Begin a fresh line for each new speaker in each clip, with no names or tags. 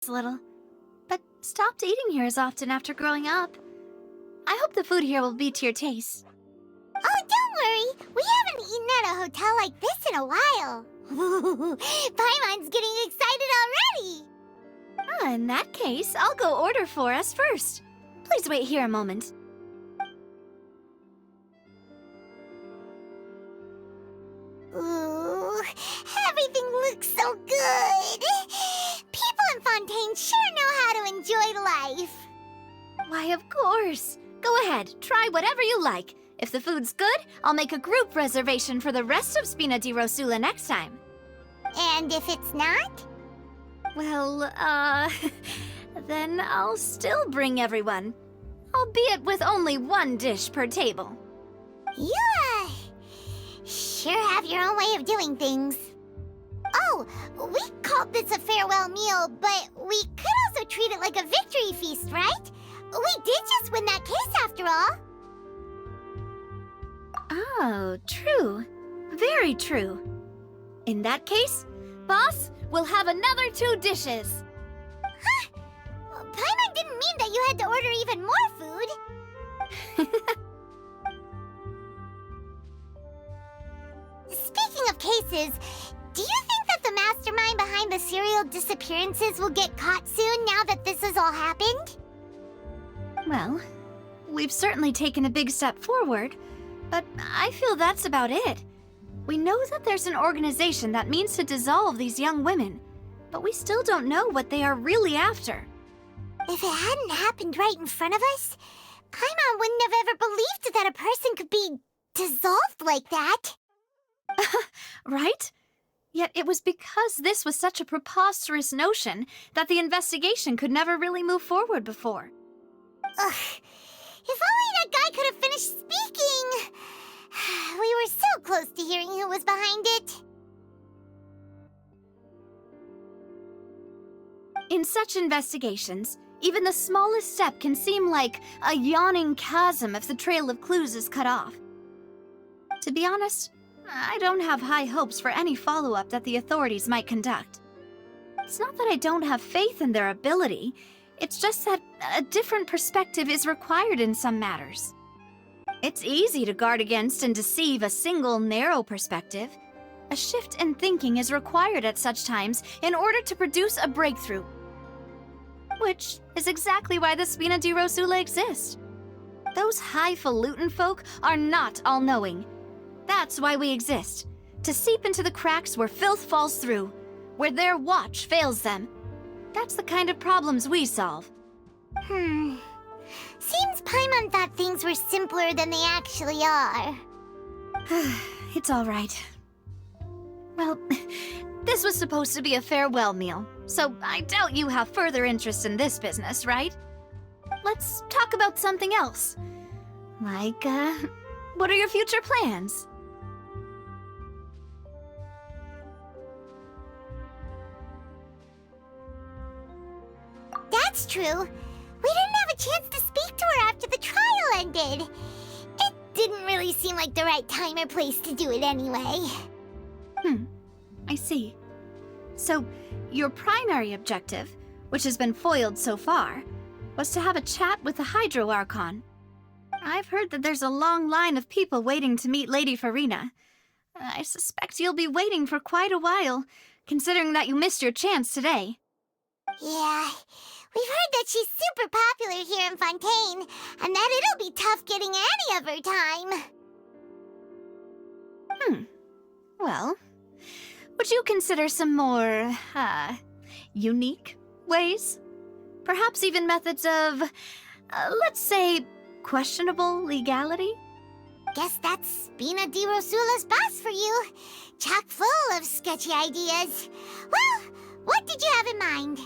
a little, but stopped eating here as often after growing up. I hope the food here will be to your taste.
Oh, don't worry. We haven't eaten at a hotel like this in a while. Paimon's getting excited already.
In that case, I'll go order for us first. Please wait here a moment.
Ooh, everything looks so good. People in Fontaine sure know how to enjoy life.
Why, of course. Go ahead, try whatever you like. If the food's good, I'll make a group reservation for the rest of Spina di Rosula next time.
And if it's not?
Well, then I'll still bring everyone. Albeit with only one dish per table.
You, sure have your own way of doing things. Oh, we called this a farewell meal, but we could also treat it like a victory feast, right? We did just win that case after all.
Oh, true. Very true. In that case, boss, we'll have another 2 dishes.
Huh? Paimon didn't mean that you had to order even more food. Speaking of cases, do you think that the mastermind behind the serial disappearances will get caught soon now that this has all happened?
Well, we've certainly taken a big step forward, but I feel that's about it. We know that there's an organization that means to dissolve these young women, but we still don't know what they are really after.
If it hadn't happened right in front of us, Paimon wouldn't have ever believed that a person could be dissolved like that.
Right? Yet it was because this was such a preposterous notion that the investigation could never really move forward before.
Ugh. If only that guy could have finished speaking! We were so close to hearing who was behind it.
In such investigations, even the smallest step can seem like a yawning chasm if the trail of clues is cut off. To be honest, I don't have high hopes for any follow-up that the authorities might conduct. It's not that I don't have faith in their ability, it's just that a different perspective is required in some matters. It's easy to guard against and deceive a single narrow perspective. A shift in thinking is required at such times in order to produce a breakthrough. Which is exactly why the Spina di Rosula exist. Those highfalutin folk are not all-knowing. That's why we exist. To seep into the cracks where filth falls through, where their watch fails them. That's the kind of problems we solve.
Seems Paimon thought things were simpler than they actually are.
It's all right. Well, this was supposed to be a farewell meal, so I doubt you have further interest in this business, right? Let's talk about something else. Like, what are your future plans?
That's true. We didn't have a chance to speak to her after the trial ended. It didn't really seem like the right time or place to do it anyway.
I see. So, your primary objective, which has been foiled so far, was to have a chat with the Hydro Archon. I've heard that there's a long line of people waiting to meet Lady Farina. I suspect you'll be waiting for quite a while, considering that you missed your chance today.
Yeah, we've heard that she's super popular here in Fontaine, and that it'll be tough getting any of her time.
Well, would you consider some more, unique ways? Perhaps even methods of, let's say, questionable legality?
Guess that's Spina di Rosula's boss for you. Chock full of sketchy ideas. Well, what did you have in mind?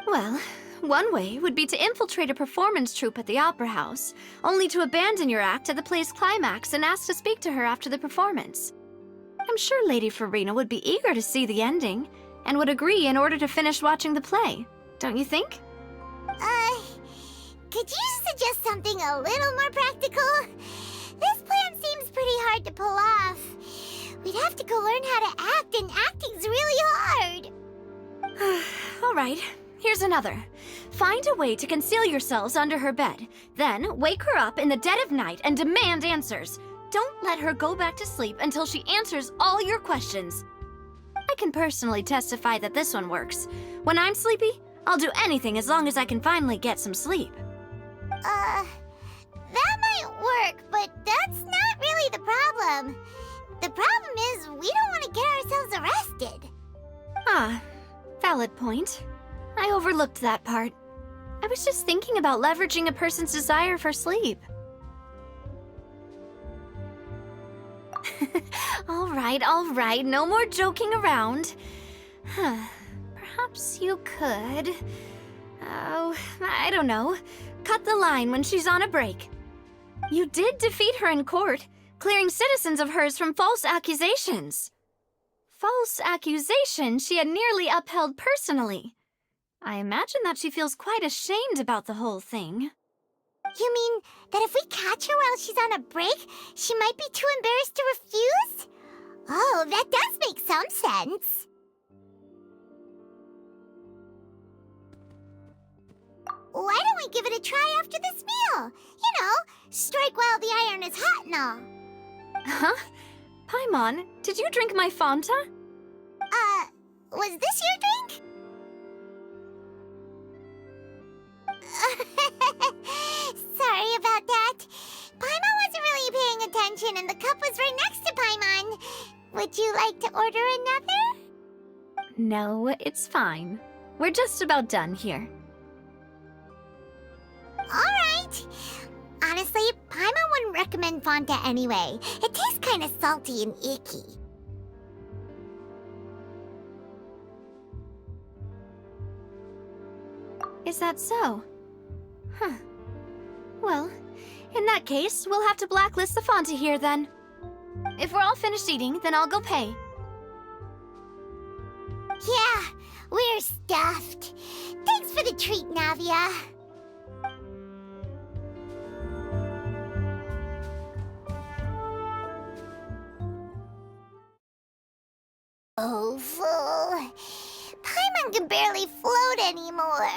Well, one way would be to infiltrate a performance troupe at the Opera House, only to abandon your act at the play's climax and ask to speak to her after the performance. I'm sure Lady Farina would be eager to see the ending, and would agree in order to finish watching the play, don't you think?
Could you suggest something a little more practical? This plan seems pretty hard to pull off. We'd have to go learn how to act, and acting's really hard.
All right. here's another. Find a way to conceal yourselves under her bed. Then wake her up in the dead of night and demand answers. Don't let her go back to sleep until she answers all your questions. I can personally testify that this one works. When I'm sleepy, I'll do anything as long as I can finally get some sleep.
That might work, but that's not really the problem. The problem is we don't want to get ourselves arrested.
Ah, valid point. I overlooked that part. I was just thinking about leveraging a person's desire for sleep. All right, no more joking around. Perhaps you could... Oh, I don't know. Cut the line when she's on a break. You did defeat her in court, clearing citizens of hers from false accusations. False accusations she had nearly upheld personally. I imagine that she feels quite ashamed about the whole thing.
You mean that if we catch her while she's on a break, she might be too embarrassed to refuse? Oh, that does make some sense. Why don't we give it a try after this meal? You know, strike while the iron is hot and all.
Huh? Paimon, did you drink my Fanta?
Was this your drink? Sorry about that. Paimon wasn't really paying attention and the cup was right next to Paimon. Would you like to order another?
No, it's fine. We're just about done here.
Alright. Honestly, Paimon wouldn't recommend Fanta anyway. It tastes kind of salty and icky.
Is that so? Huh. Well, in that case, we'll have to blacklist the Fanta here then. If we're all finished eating, then I'll go pay.
Yeah, we're stuffed. Thanks for the treat, Navia. Oh, fool. Paimon can barely float anymore.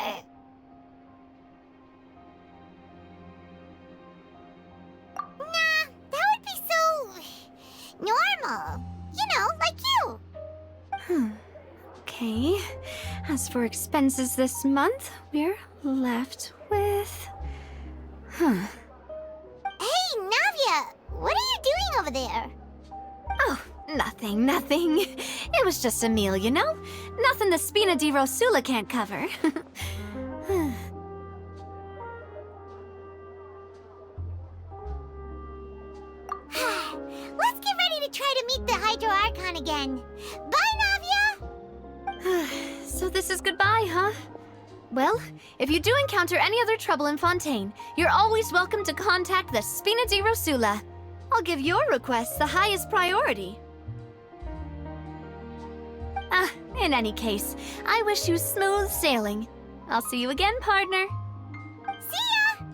Nah, that would be so... normal. You know, like you.
Okay. As for expenses this month, we're left with...
Hey, Navia! What are you doing over there?
Oh, nothing. It was just a meal, you know? Nothing the Spina di Rosula can't cover.
Let's get ready to try to meet the Hydro Archon again. Bye, Navia!
So this is goodbye, huh? Well, if you do encounter any other trouble in Fontaine, you're always welcome to contact the Spina di Rosula. I'll give your requests the highest priority. In any case, I wish you smooth sailing. I'll see you again, partner.
See ya!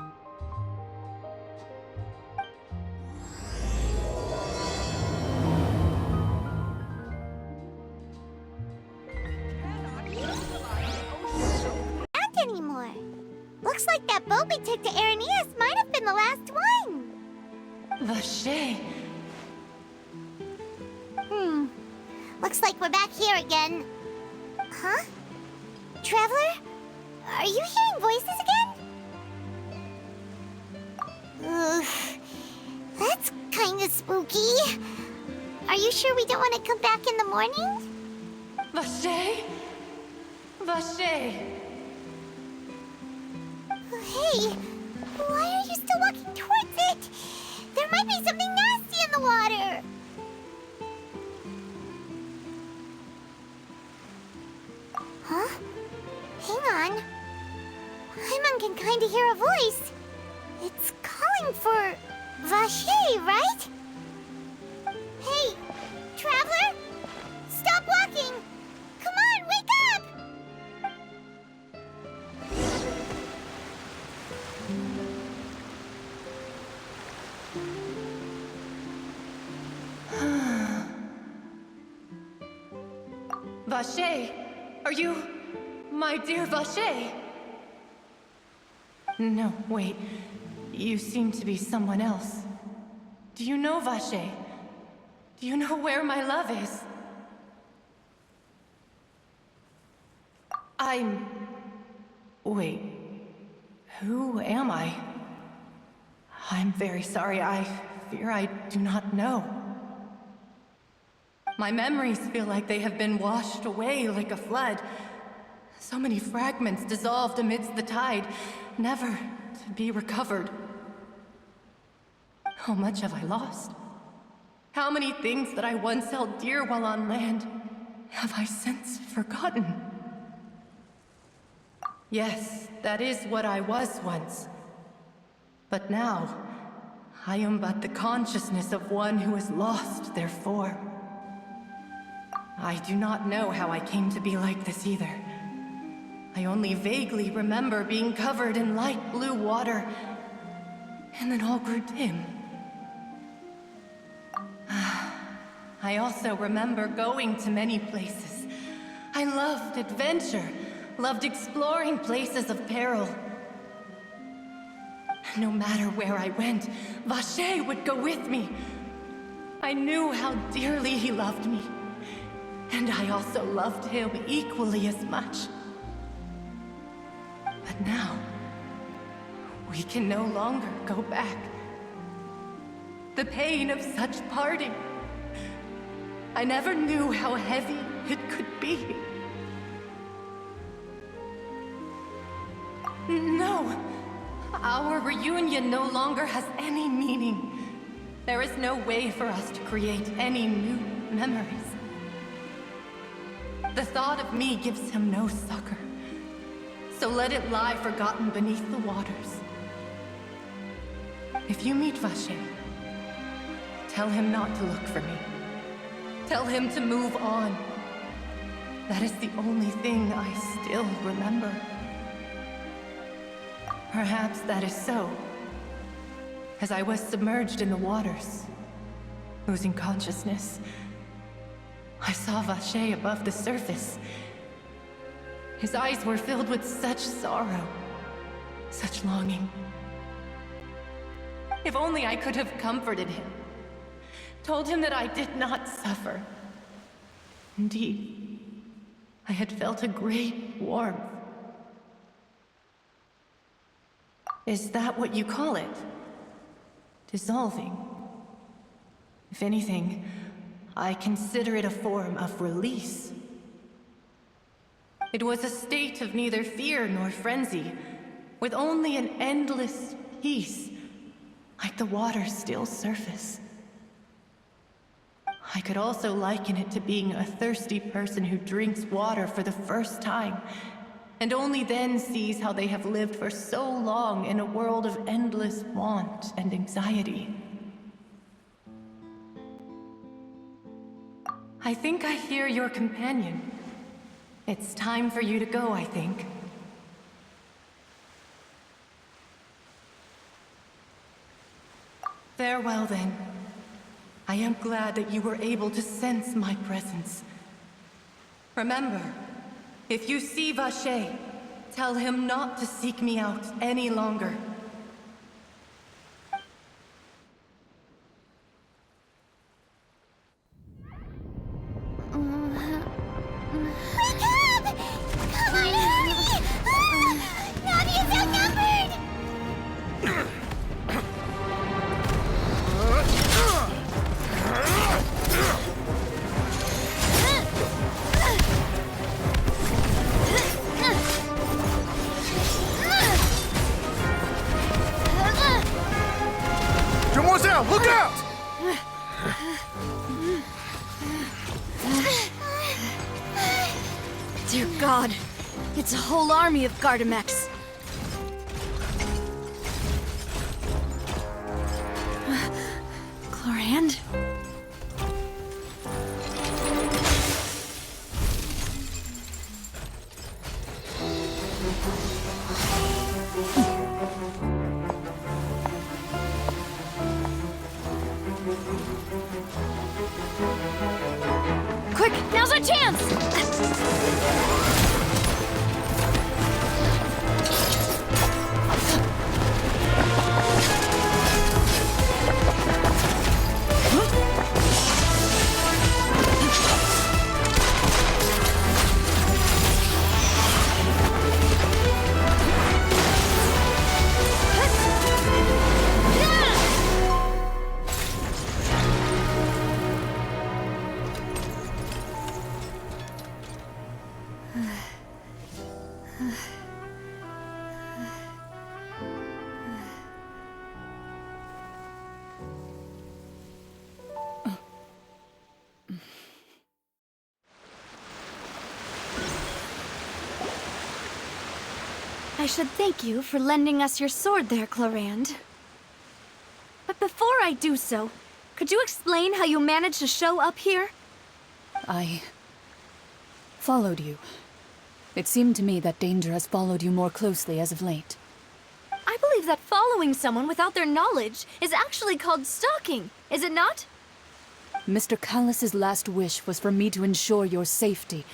Not anymore. Looks like that boat we took to Araneas might have been the last one.
Vache.
Looks like we're back here again. Huh? Traveler? Are you hearing voices again? Ugh. That's kinda spooky. Are you sure we don't want to come back in the morning?
Vache? Vache.
Hey, why are you still walking towards it? There might be something nasty in the water. Huh? Hang on. Paimon can kinda hear a voice. It's calling for Vache, right? Hey, Traveler! Stop walking! Come on, wake up!
Vache, are you My dear Vache! No, wait. You seem to be someone else. Do you know Vache? Do you know where my love is? Wait. Who am I? I'm very sorry. I fear I do not know. My memories feel like they have been washed away like a flood. So many fragments dissolved amidst the tide, never to be recovered. How much have I lost? How many things that I once held dear while on land have I since forgotten? Yes, that is what I was once. But now, I am but the consciousness of one who has lost their form. I do not know how I came to be like this either. I only vaguely remember being covered in light blue water, and then all grew dim. I also remember going to many places. I loved adventure, loved exploring places of peril. No matter where I went, Vache would go with me. I knew how dearly he loved me, and I also loved him equally as much. But now, we can no longer go back. The pain of such parting, I never knew how heavy it could be. No, our reunion no longer has any meaning. There is no way for us to create any new memories. The thought of me gives him no succor, so let it lie forgotten beneath the waters. If you meet Vache, tell him not to look for me. Tell him to move on. That is the only thing I still remember. Perhaps that is so. As I was submerged in the waters, losing consciousness, I saw Vache above the surface. His eyes were filled with such sorrow, such longing. If only I could have comforted him, told him that I did not suffer. Indeed, I had felt a great warmth. Is that what you call it? Dissolving? If anything, I consider it a form of release. It was a state of neither fear nor frenzy, with only an endless peace, like the water's still surface. I could also liken it to being a thirsty person who drinks water for the first time, and only then sees how they have lived for so long in a world of endless want and anxiety. I think I hear your companion. It's time for you to go, I think. Farewell, then. I am glad that you were able to sense my presence. Remember, if you see Vache, tell him not to seek me out any longer.
Wake up! Come on, hurry! Navia's outnumbered!
Demoiselle, look out!
Dear God, it's a whole army of Gardamex. Clorinde? Quick, now's our chance! I should thank you for lending us your sword there, Clorinde. But before I do so, could you explain how you managed to show up here?
I followed you. It seemed to me that danger has followed you more closely as of late.
I believe that following someone without their knowledge is actually called stalking, is it not?
Mr. Callus's last wish was for me to ensure your safety,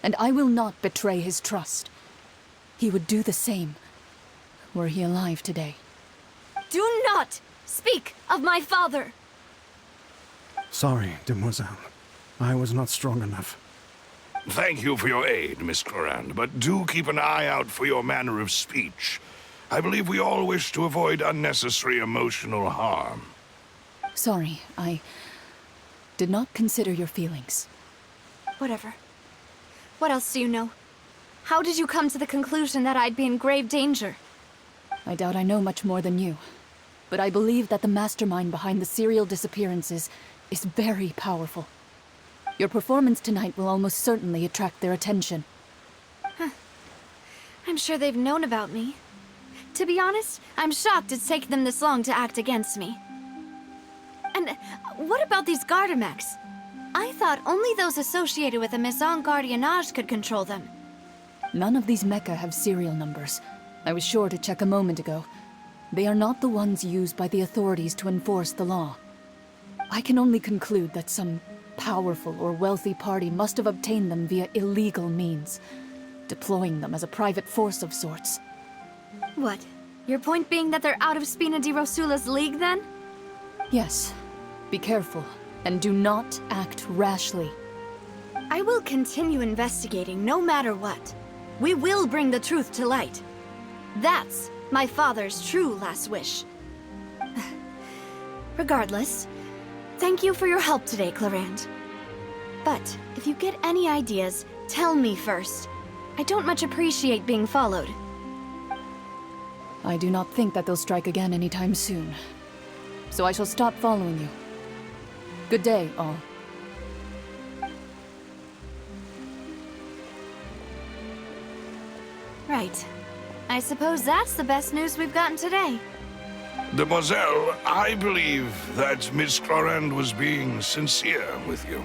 and I will not betray his trust. He would do the same, were he alive today.
Do not speak of my father!
Sorry, demoiselle. I was not strong enough.
Thank you for your aid, Miss Clorinde, but do keep an eye out for your manner of speech. I believe we all wish to avoid unnecessary emotional harm.
Sorry, I did not consider your feelings.
Whatever. What else do you know? How did you come to the conclusion that I'd be in grave danger?
I doubt I know much more than you, but I believe that the mastermind behind the serial disappearances is very powerful. Your performance tonight will almost certainly attract their attention.
I'm sure they've known about me. To be honest, I'm shocked it's taken them this long to act against me. And what about these gardamex? I thought only those associated with the Maison Gardiennage could control them.
None of these mecha have serial numbers. I was sure to check a moment ago. They are not the ones used by the authorities to enforce the law. I can only conclude that some powerful or wealthy party must have obtained them via illegal means, deploying them as a private force of sorts.
What? Your point being that they're out of Spina di Rosula's league, then?
Yes. Be careful, and do not act rashly.
I will continue investigating no matter what. We will bring the truth to light. That's my father's true last wish. Regardless, thank you for your help today, Clorinde. But if you get any ideas, tell me first. I don't much appreciate being followed.
I do not think that they'll strike again anytime soon. So I shall stop following you. Good day, all.
Right. I suppose that's the best news we've gotten today.
Demoiselle, I believe that Miss Clorinde was being sincere with you.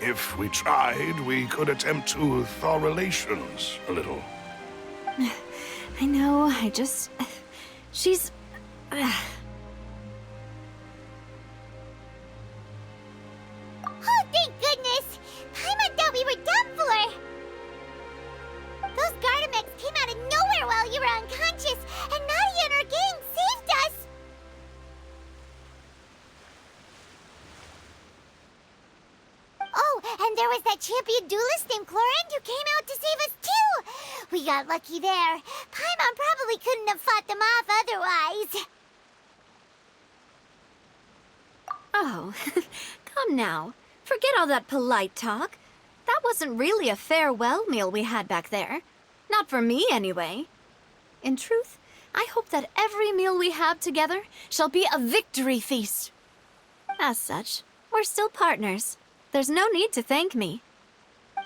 If we tried, we could attempt to thaw relations a little.
I know, I just... She's...
Oh, thank goodness! Paimon thought we were done for! Those Gardamex came out of nowhere while you were unconscious, and Nadia and her gang saved us! Oh, and there was that champion duelist named Clorinde who came out to save us too! We got lucky there. Paimon probably couldn't have fought them off otherwise.
Oh, come now. Forget all that polite talk. That wasn't really a farewell meal we had back there. Not for me, anyway. In truth, I hope that every meal we have together shall be a victory feast. As such, we're still partners. There's no need to thank me.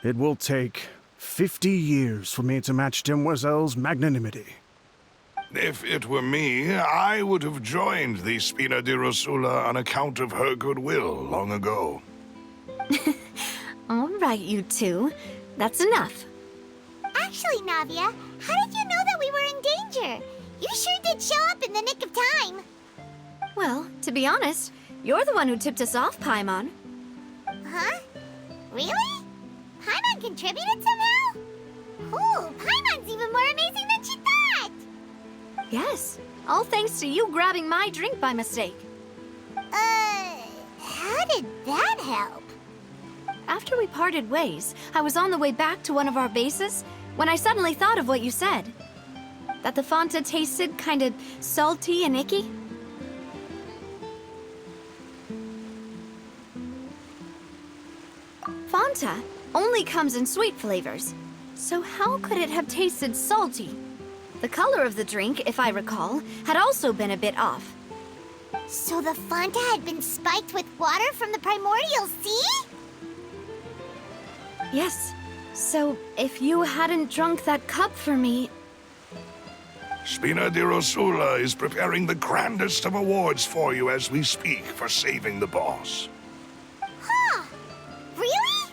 It will take 50 years for me to match Demoiselle's magnanimity.
If it were me, I would have joined the Spina di Rosula on account of her goodwill long ago.
All right, you two. That's enough.
Actually, Navia, how did you know that we were in danger? You sure did show up in the nick of time.
Well, to be honest, you're the one who tipped us off, Paimon.
Huh? Really? Paimon contributed somehow? Ooh, Paimon's even more amazing than she thought!
Yes, all thanks to you grabbing my drink by mistake.
How did that help?
After we parted ways, I was on the way back to one of our bases when I suddenly thought of what you said. That the Fanta tasted kind of salty and icky. Fanta only comes in sweet flavors, so how could it have tasted salty? The color of the drink, if I recall, had also been a bit off.
So the Fanta had been spiked with water from the primordial sea?
Yes, so if you hadn't drunk that cup for me...
Spina di Rosula is preparing the grandest of awards for you as we speak for saving the boss.
Huh? Really?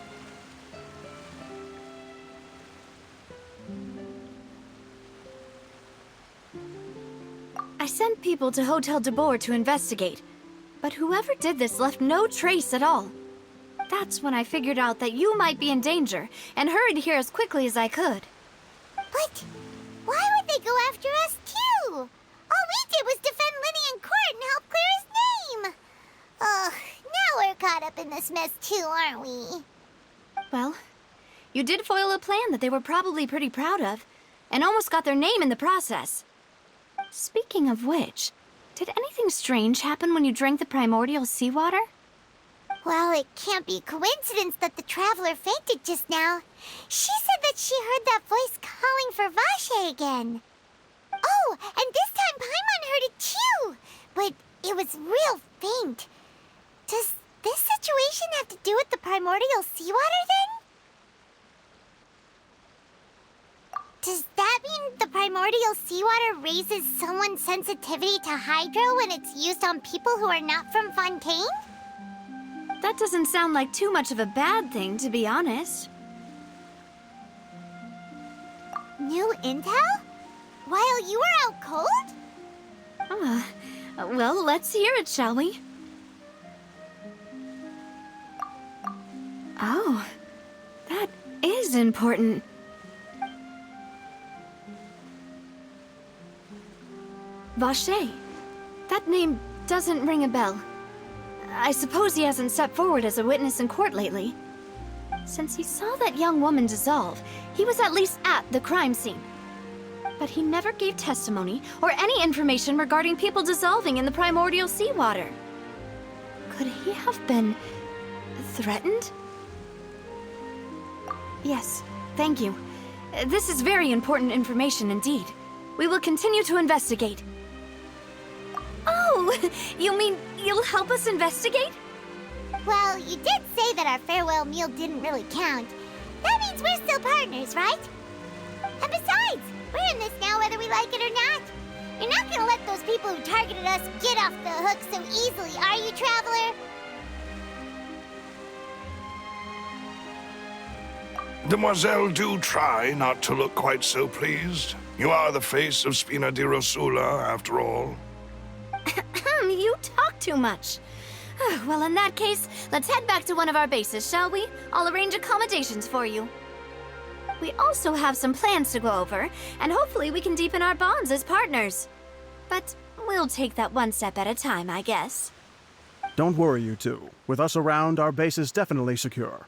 I sent people to Hotel de Boer to investigate, but whoever did this left no trace at all. That's when I figured out that you might be in danger, and hurried here as quickly as I could.
But why would they go after us too? All we did was defend Lenny in court and help clear his name. Ugh, now we're caught up in this mess too, aren't we?
Well, you did foil a plan that they were probably pretty proud of, and almost got their name in the process. Speaking of which, did anything strange happen when you drank the primordial seawater?
Well, it can't be coincidence that the traveler fainted just now. She said that she heard that voice calling for Vache again. Oh, and this time Paimon heard it too, but it was real faint. Does this situation have to do with the primordial seawater then? Does that mean the primordial seawater raises someone's sensitivity to hydro when it's used on people who are not from Fontaine?
That doesn't sound like too much of a bad thing, to be honest.
New intel? While you were out cold?
Well, let's hear it, shall we? Oh, that is important. Vache. That name doesn't ring a bell. I suppose he hasn't stepped forward as a witness in court lately. Since he saw that young woman dissolve, he was at least at the crime scene. But he never gave testimony or any information regarding people dissolving in the primordial seawater. Could he have been threatened? Yes, thank you. This is very important information indeed. We will continue to investigate. Oh, you mean you'll help us investigate?
Well, you did say that our farewell meal didn't really count. That means we're still partners, right? And besides, we're in this now whether we like it or not. You're not gonna let those people who targeted us get off the hook so easily, are you, Traveler?
Demoiselle, do try not to look quite so pleased. You are the face of Spina di Rosula, after all.
You talk too much. Well, in that case, let's head back to one of our bases, shall we? I'll arrange accommodations for you. We also have some plans to go over, and hopefully we can deepen our bonds as partners. But we'll take that one step at a time, I guess.
Don't worry, you two. With us around, our base is definitely secure.